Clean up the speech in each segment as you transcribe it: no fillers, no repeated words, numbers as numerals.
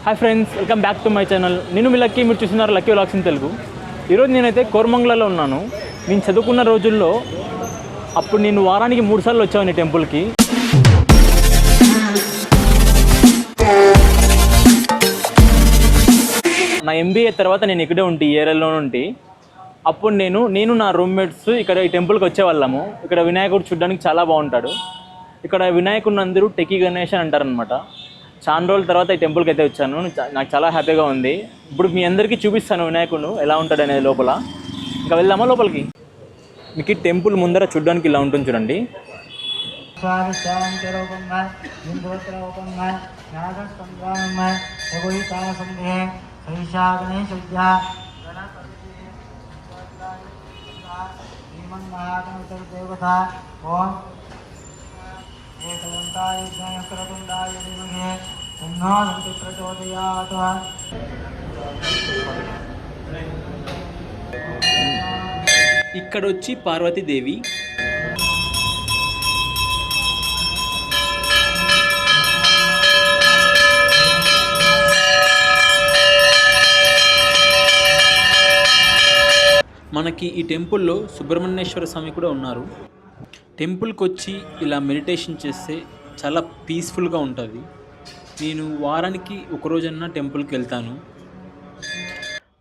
Hi friends, welcome back to my channel. నేను మీ lucky, మీరు చూస్తున్నారు లక్కీ వ్లాగ్స్ ఇన్ తెలుగు. ఈరోజు నేనైతే కోరమంగళలో ఉన్నాను. నేను చదువుకున్న రోజుల్లో అప్పుడు నేను వారానికి 3 సార్లు వచ్చాను ఈ టెంపుల్కి. నా ఎంబీఏ తర్వాత నేను ఇక్కడే ఉంటే ఈ ఏరియాలో ఉంటే అప్పుడు నేను నా రూమ్మేట్స్ ఇక్కడ ఈ టెంపుల్కి వచ్చేవాళ్ళము. ఇక్కడ వినాయకుడు చూడడానికి చాలా బాగుంటాడు. ఇక్కడ వినాయకుడిని అందరూ టెకీ గణేష్ అని అంటారనమాట. చాలా రోజుల తర్వాత ఈ టెంపుల్కి అయితే వచ్చాను. నాకు చాలా హ్యాపీగా ఉంది. ఇప్పుడు మీ అందరికీ చూపిస్తాను వినాయకుడు ఎలా ఉంటాడు అనేది లోపల. ఇంకా వెళ్దామా లోపలికి? మీకు ఈ టెంపుల్ ముందర చూడడానికి ఇలా ఉంటుంది చూడండి. ఇక్కడ వచ్చి పార్వతీదేవి, మనకి ఈ టెంపుల్లో సుబ్రహ్మణ్యేశ్వర స్వామి కూడా ఉన్నారు. టెంపుల్కి వచ్చి ఇలా మెడిటేషన్ చేస్తే చాలా పీస్ఫుల్గా ఉంటుంది. నేను వారానికి ఒకరోజన్నా టెంపుల్కి వెళ్తాను.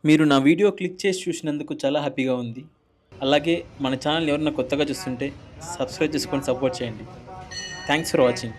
మీరు నా వీడియో క్లిక్ చేసి చూసినందుకు చాలా హ్యాపీగా ఉంది. అలాగే మన ఛానల్ ఎవరైనా కొత్తగా చూస్తుంటే సబ్స్క్రైబ్ చేసుకొని సపోర్ట్ చేయండి. Thanks for watching.